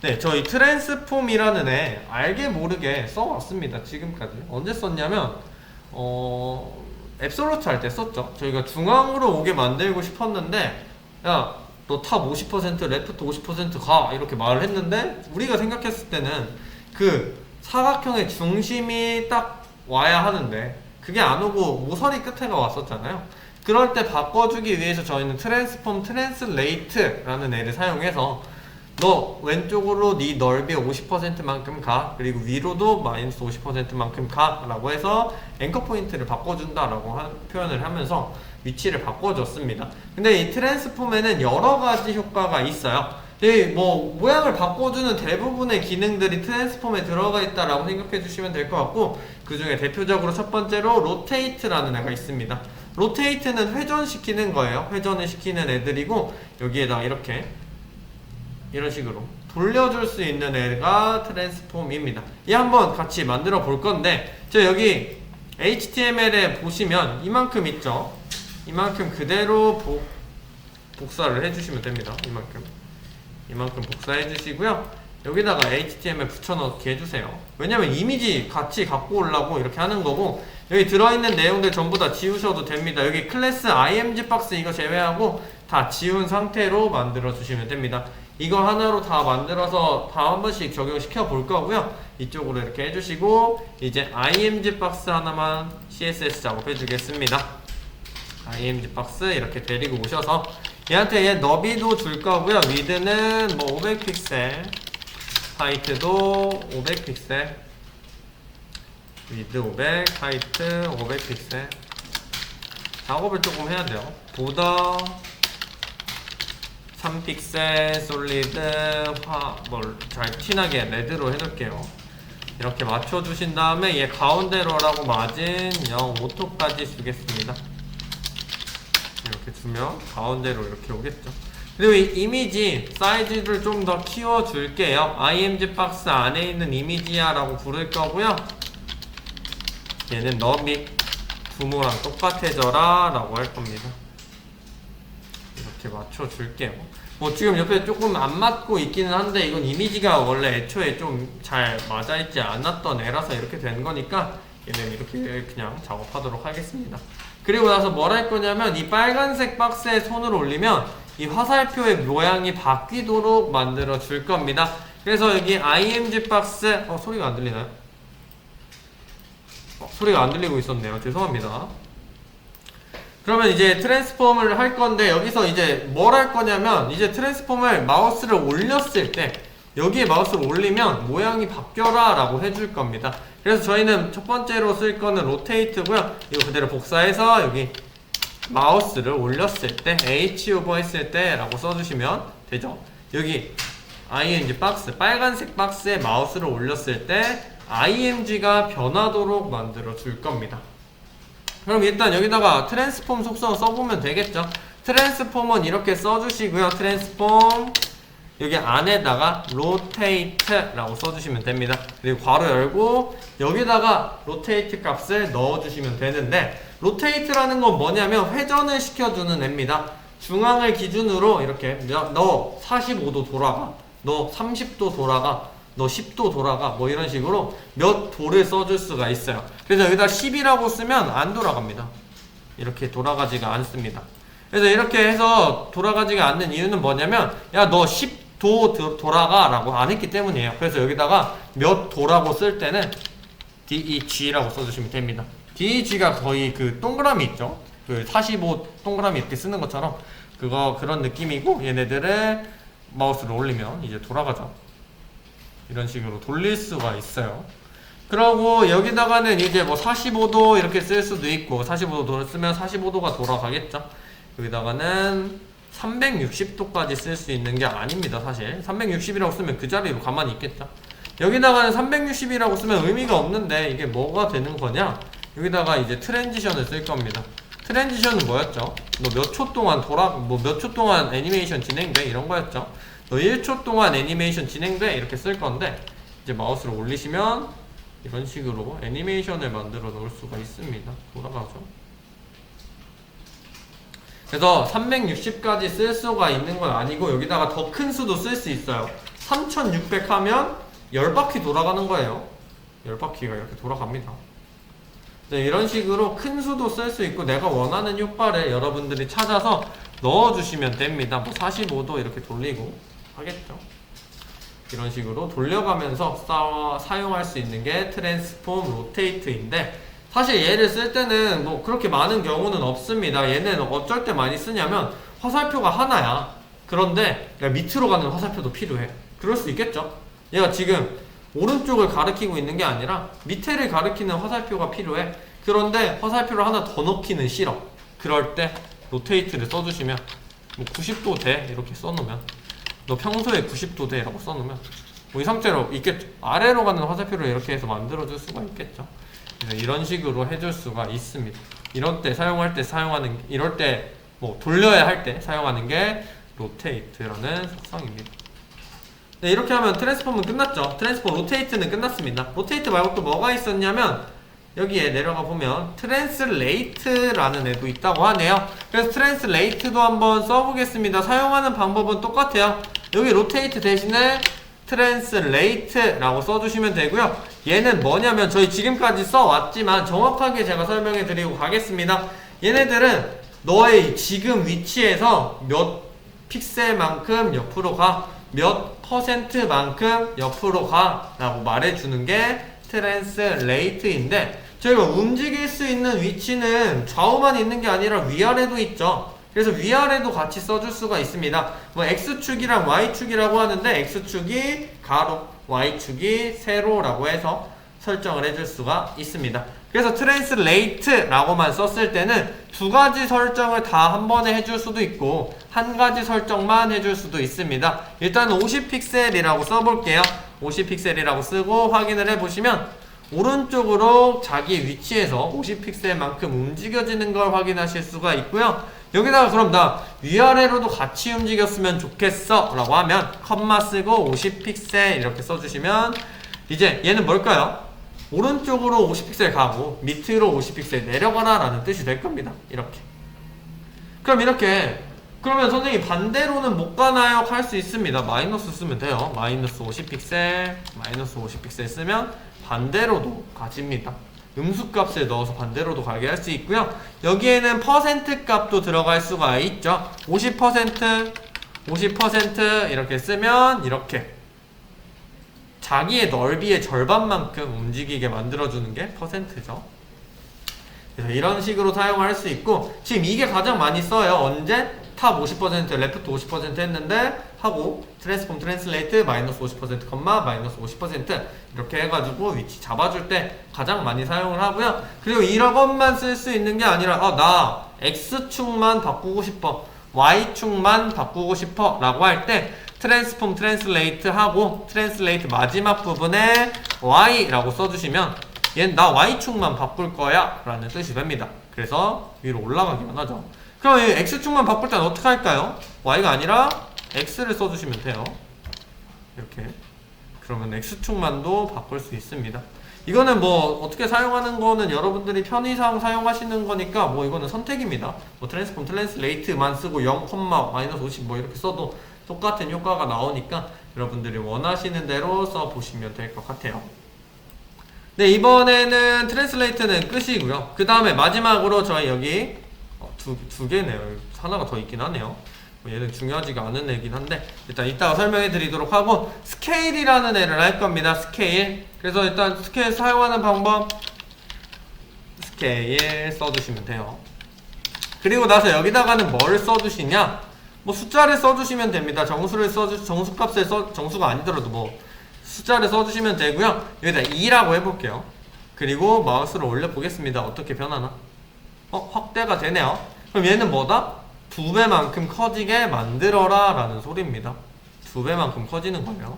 네, 저희 트랜스폼이라는 애 알게 모르게 써왔습니다. 지금까지. 언제 썼냐면 앱솔루트 할 때 썼죠. 저희가 중앙으로 오게 만들고 싶었는데 야, 너 탑 50%, 레프트 50% 이렇게 말을 했는데 우리가 생각했을 때는 그 사각형의 중심이 딱 와야 하는데 그게 안 오고 모서리 끝에가 왔었잖아요. 그럴 때 바꿔주기 위해서 저희는 트랜스폼 트랜슬레이트라는 애를 사용해서 너 왼쪽으로 네 넓이 50%만큼 가, 그리고 위로도 마이너스 50%만큼 가 라고 해서 앵커 포인트를 바꿔준다라고 표현을 하면서 위치를 바꿔줬습니다. 근데 이 트랜스폼에는 여러 가지 효과가 있어요. 뭐 모양을 바꿔주는 대부분의 기능들이 트랜스폼에 들어가 있다라고 생각해 주시면 될 것 같고, 그 중에 대표적으로 첫 번째로 로테이트라는 애가 있습니다. 로테이트는 회전시키는 거예요. 회전을 시키는 애들이고, 여기에다 이렇게 이런 식으로 돌려줄 수 있는 애가 트랜스폼입니다. 이 한번 같이 만들어 볼 건데, 저 여기 HTML에 보시면 이만큼 있죠. 이만큼 그대로 복사를 해주시면 됩니다. 이만큼 복사해 주시고요. 여기다가 HTML 붙여넣기 해주세요. 왜냐면 이미지 같이 갖고 오려고 이렇게 하는 거고, 여기 들어있는 내용들 전부 다 지우셔도 됩니다. 여기 클래스 img 박스 이거 제외하고 다 지운 상태로 만들어 주시면 됩니다. 이거 하나로 다 만들어서 다 한 번씩 적용시켜 볼 거고요. 이쪽으로 이렇게 해주시고, 이제 img 박스 하나만 css 작업해 주겠습니다. img 박스 이렇게 데리고 오셔서 얘한테 얘 너비도 줄 거고요. 위드는 뭐 500픽셀, 하이트도 500픽셀, 위드 500, 하이트 500픽셀. 작업을 조금 해야 돼요. 보더 3픽셀, 솔리드, 잘 티나게 레드로 해놓을게요. 이렇게 맞춰주신 다음에 얘 가운데로라고 마진 0.5토까지 주겠습니다. 이렇게 주면 가운데로 이렇게 오겠죠. 그리고 이 이미지 사이즈를 좀 더 키워줄게요. img 박스 안에 있는 이미지야 라고 부를 거고요. 얘는 너비 부모랑 똑같아져라 라고 할 겁니다. 이렇게 맞춰줄게요. 뭐 지금 옆에 조금 안 맞고 있기는 한데, 이건 이미지가 원래 애초에 좀 잘 맞아있지 않았던 애라서 이렇게 된 거니까 얘는 이렇게 그냥 작업하도록 하겠습니다. 그리고 나서 뭘 할 거냐면, 이 빨간색 박스에 손을 올리면 이 화살표의 모양이 바뀌도록 만들어 줄 겁니다. 그래서 여기 img 박스 소리가 안 들리나요? 소리가 안 들리고 있었네요. 죄송합니다. 그러면 이제 트랜스폼을 할 건데, 여기서 이제 뭘 할 거냐면, 이제 트랜스폼을 마우스를 올렸을 때 여기에 마우스를 올리면 모양이 바뀌어라 라고 해줄 겁니다. 그래서 저희는 첫 번째로 쓸 거는 로테이트고요. 이거 그대로 복사해서 여기 마우스를 올렸을 때, H 오버 했을 때 라고 써주시면 되죠. 여기 img 박스, 빨간색 박스에 마우스를 올렸을 때 img가 변하도록 만들어 줄 겁니다. 그럼 일단 여기다가 트랜스폼 속성 써보면 되겠죠. 트랜스폼은 이렇게 써주시고요. 트랜스폼 여기 안에다가 로테이트라고 써주시면 됩니다. 그리고 괄호 열고 여기다가 로테이트 값을 넣어주시면 되는데, 로테이트라는 건 뭐냐면 회전을 시켜주는 애입니다. 중앙을 기준으로 이렇게 너 45도 돌아가, 너 30도 돌아가, 너 10도 돌아가, 뭐 이런 식으로 몇 도를 써줄 수가 있어요. 그래서 여기다 10이라고 쓰면 안 돌아갑니다. 이렇게 돌아가지가 않습니다. 그래서 이렇게 해서 돌아가지가 않는 이유는 뭐냐면, 야 너 10도 돌아가 라고 안 했기 때문이에요. 그래서 여기다가 몇 도라고 쓸 때는 DEG라고 써주시면 됩니다. DEG가 거의 그 동그라미 있죠? 그 45 동그라미 이렇게 쓰는 것처럼 그런 느낌이고, 얘네들을 마우스를 올리면 이제 돌아가죠. 이런 식으로 돌릴 수가 있어요. 그러고 여기다가는 이제 뭐 45도 이렇게 쓸 수도 있고, 45도 쓰면 45도가 돌아가겠죠. 여기다가는 360도까지 쓸 수 있는 게 아닙니다. 사실 360이라고 쓰면 그 자리로 가만히 있겠죠. 여기다가는 360이라고 쓰면 의미가 없는데, 이게 뭐가 되는 거냐, 여기다가 이제 트랜지션을 쓸 겁니다. 트랜지션은 뭐였죠? 너 몇 초 동안 몇 초 동안 애니메이션 진행돼, 이런 거였죠. 너 1초 동안 애니메이션 진행돼, 이렇게 쓸 건데, 이제 마우스를 올리시면 이런 식으로 애니메이션을 만들어 놓을 수가 있습니다. 돌아가죠. 그래서 360까지 쓸 수가 있는 건 아니고, 여기다가 더 큰 수도 쓸 수 있어요. 3600 하면 10바퀴 돌아가는 거예요. 10바퀴가 이렇게 돌아갑니다. 네, 이런 식으로 큰 수도 쓸 수 있고 내가 원하는 효과를 여러분들이 찾아서 넣어주시면 됩니다. 뭐 45도 이렇게 돌리고 하겠죠. 이런 식으로 돌려가면서 사용할 수 있는 게 트랜스폼 로테이트인데, 사실 얘를 쓸 때는 뭐 그렇게 많은 경우는 없습니다. 얘는 어쩔 때 많이 쓰냐면 화살표가 하나야. 그런데 밑으로 가는 화살표도 필요해. 그럴 수 있겠죠. 얘가 지금 오른쪽을 가리키고 있는 게 아니라 밑에를 가리키는 화살표가 필요해. 그런데 화살표를 하나 더 넣기는 싫어. 그럴 때 로테이트를 써주시면 뭐 90도 돼 이렇게 써놓으면, 너 평소에 90도 돼 라고 써놓으면 뭐 이 상태로 있겠죠. 아래로 가는 화살표를 이렇게 해서 만들어줄 수가 있겠죠. 그래서 이런 식으로 해줄 수가 있습니다. 이럴 때 사용할 때 이럴 때 뭐 돌려야 할 때 사용하는 게 로테이트라는 속성입니다. 네, 이렇게 하면 트랜스폼은 끝났죠. 트랜스폼 로테이트는 끝났습니다. 로테이트 말고 또 뭐가 있었냐면 여기에 내려가 보면 트랜슬레이트라는 애도 있다고 하네요. 그래서 트랜슬레이트도 한번 써보겠습니다. 사용하는 방법은 똑같아요. 여기 로테이트 대신에 트랜슬레이트라고 써주시면 되고요. 얘는 뭐냐면 저희 지금까지 써왔지만 정확하게 제가 설명해 드리고 가겠습니다. 얘네들은 너의 지금 위치에서 몇 픽셀만큼 옆으로 가, 몇 퍼센트만큼 옆으로 가 라고 말해주는 게 트랜슬레이트인데, 저희가 움직일 수 있는 위치는 좌우만 있는 게 아니라 위아래도 있죠. 그래서 위아래도 같이 써줄 수가 있습니다. 뭐 X축이랑 Y축이라고 하는데 X축이 가로, Y축이 세로라고 해서 설정을 해줄 수가 있습니다. 그래서 트랜슬레이트라고만 썼을 때는 두 가지 설정을 다 한 번에 해줄 수도 있고 한 가지 설정만 해줄 수도 있습니다. 일단 50픽셀이라고 써볼게요. 50픽셀이라고 쓰고 확인을 해보시면 오른쪽으로 자기 위치에서 50픽셀만큼 움직여지는 걸 확인하실 수가 있고요. 여기다가 그럼 나 위아래로도 같이 움직였으면 좋겠어 라고 하면 컴마 쓰고 50픽셀 이렇게 써주시면 이제 얘는 뭘까요? 오른쪽으로 50픽셀 가고 밑으로 50픽셀 내려가라 라는 뜻이 될 겁니다. 이렇게. 그럼 이렇게, 그러면 선생님 반대로는 못 가나요? 할 수 있습니다. 마이너스 쓰면 돼요. 마이너스 50픽셀, 마이너스 50픽셀 쓰면 반대로도 가집니다. 음수값을 넣어서 반대로도 가게 할 수 있고요. 여기에는 퍼센트 값도 들어갈 수가 있죠. 50%, 50% 이렇게 쓰면 이렇게 자기의 넓이의 절반만큼 움직이게 만들어주는 게 퍼센트죠. 그래서 이런 식으로 사용할 수 있고, 지금 이게 가장 많이 써요. 언제? 탑 50%, 레프트 50% 했는데 하고 트랜스폼 트랜슬레이트 마이너스 50% 컴마 마이너스 50% 이렇게 해가지고 위치 잡아줄 때 가장 많이 사용을 하고요. 그리고 이것만 쓸 수 있는 게 아니라 나 X축만 바꾸고 싶어, Y축만 바꾸고 싶어 라고 할 때 트랜스폼 트랜슬레이트 하고 트랜슬레이트 마지막 부분에 Y라고 써주시면 얘는 나 Y축만 바꿀 거야 라는 뜻이 됩니다. 그래서 위로 올라가기만 하죠. 그럼 이 X축만 바꿀 때는 어떻게 할까요? Y가 아니라 X를 써주시면 돼요. 이렇게. 그러면 X축만도 바꿀 수 있습니다. 이거는 뭐 어떻게 사용하는 거는 여러분들이 편의상 사용하시는 거니까 뭐 이거는 선택입니다. 뭐 트랜스폼 트랜슬레이트만 쓰고 0, 마이너스 50 뭐 이렇게 써도 똑같은 효과가 나오니까 여러분들이 원하시는 대로 써보시면 될 것 같아요. 네, 이번에는 트랜슬레이트는 끝이고요. 그 다음에 마지막으로 저희 여기 두 개네요. 하나가 더 있긴 하네요. 얘는 중요하지가 않은 애긴 한데 일단 이따가 설명해 드리도록 하고, 스케일이라는 애를 할 겁니다. 스케일. 그래서 일단 스케일 사용하는 방법, 스케일 써주시면 돼요. 그리고 나서 여기다가는 뭘 써주시냐, 뭐 숫자를 써주시면 됩니다. 정수가 아니더라도 뭐 숫자를 써주시면 되고요. 여기다 2라고 해볼게요. 그리고 마우스를 올려보겠습니다. 어떻게 변하나? 확대가 되네요. 그럼 얘는 뭐다? 2배만큼 커지게 만들어라 라는 소리입니다. 2배만큼 커지는 거예요.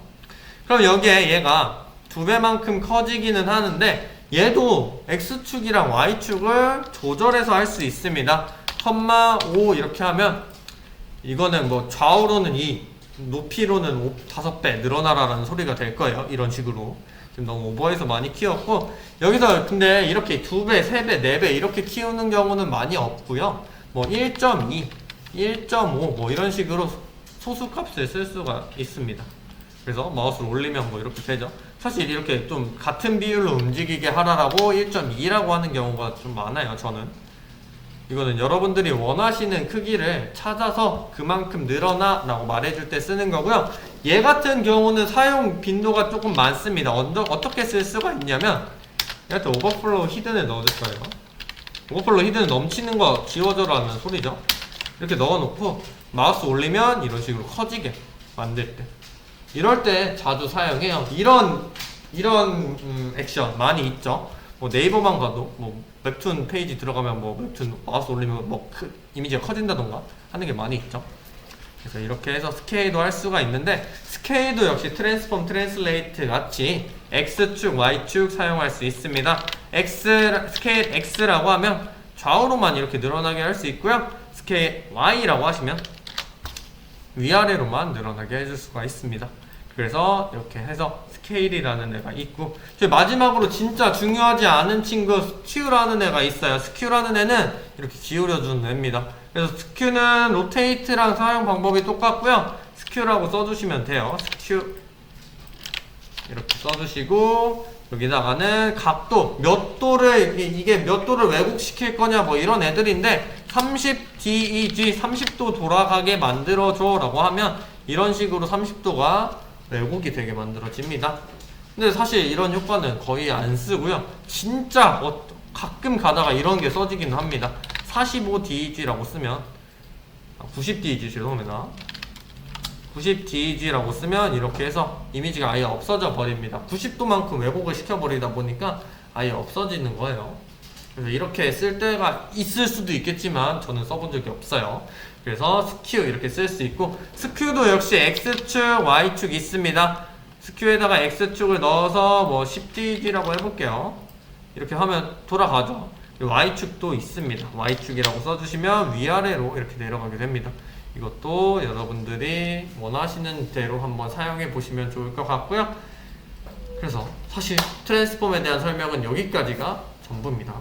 그럼 여기에 얘가 2배만큼 커지기는 하는데 얘도 X축이랑 Y축을 조절해서 할 수 있습니다. 컴마 5 이렇게 하면 이거는 뭐 좌우로는 2, 높이로는 5배 늘어나라 라는 소리가 될 거예요. 이런 식으로. 지금 너무 오버해서 많이 키웠고, 여기서 근데 이렇게 2배, 3배, 4배 이렇게 키우는 경우는 많이 없고요. 뭐 1.2, 1.5 뭐 이런 식으로 소수값을 쓸 수가 있습니다. 그래서 마우스를 올리면 뭐 이렇게 되죠. 사실 이렇게 좀 같은 비율로 움직이게 하라라고 1.2라고 하는 경우가 좀 많아요. 저는 이거는 여러분들이 원하시는 크기를 찾아서 그만큼 늘어나 라고 말해줄 때 쓰는 거고요. 얘 같은 경우는 사용 빈도가 조금 많습니다. 어떻게 쓸 수가 있냐면 얘한테 오버플로우 히든을 넣어줄 거예요. 오버플로우 히든 넘치는 거 지워줘라는 소리죠. 이렇게 넣어놓고 마우스 올리면 이런 식으로 커지게 만들 때, 이럴 때 자주 사용해요. 이런 액션 많이 있죠. 뭐 네이버만 가도 뭐 웹툰 페이지 들어가면 뭐 웹툰 마우스 올리면 뭐 이미지가 커진다던가 하는 게 많이 있죠. 그래서 이렇게 해서 스케일도 할 수가 있는데, 스케일도 역시 트랜스폼 트랜슬레이트 같이 X축, Y축 사용할 수 있습니다. 스케일 X라고 하면 좌우로만 이렇게 늘어나게 할 수 있고요. 스케일 Y라고 하시면 위아래로만 늘어나게 해줄 수가 있습니다. 그래서 이렇게 해서 스케일이라는 애가 있고, 마지막으로 진짜 중요하지 않은 친구 스큐라는 애가 있어요. 스큐라는 애는 이렇게 기울여주는 애입니다. 그래서 스큐는 로테이트랑 사용 방법이 똑같고요. 스큐라고 써주시면 돼요. 스큐 이렇게 써주시고, 여기다가는 각도, 몇 도를, 이게 몇 도를 왜곡시킬 거냐 뭐 이런 애들인데, 30 DEG 30도 돌아가게 만들어줘 라고 하면 이런 식으로 30도가 왜곡이 되게 만들어집니다. 근데 사실 이런 효과는 거의 안 쓰고요. 진짜 가끔 가다가 이런 게 써지기는 합니다. 45 DEG라고 쓰면 90 DEG 죄송합니다. 90 DEG라고 쓰면 이렇게 해서 이미지가 아예 없어져 버립니다. 90도만큼 왜곡을 시켜버리다 보니까 아예 없어지는 거예요. 그래서 이렇게 쓸 때가 있을 수도 있겠지만 저는 써본 적이 없어요. 그래서 스큐 이렇게 쓸 수 있고, 스큐도 역시 X축, Y축 있습니다. 스큐에다가 X축을 넣어서 뭐 10DG라고 해볼게요. 이렇게 하면 돌아가죠. Y축도 있습니다. Y축이라고 써주시면 위아래로 이렇게 내려가게 됩니다. 이것도 여러분들이 원하시는 대로 한번 사용해 보시면 좋을 것 같고요. 그래서 사실 트랜스폼에 대한 설명은 여기까지가 전부입니다.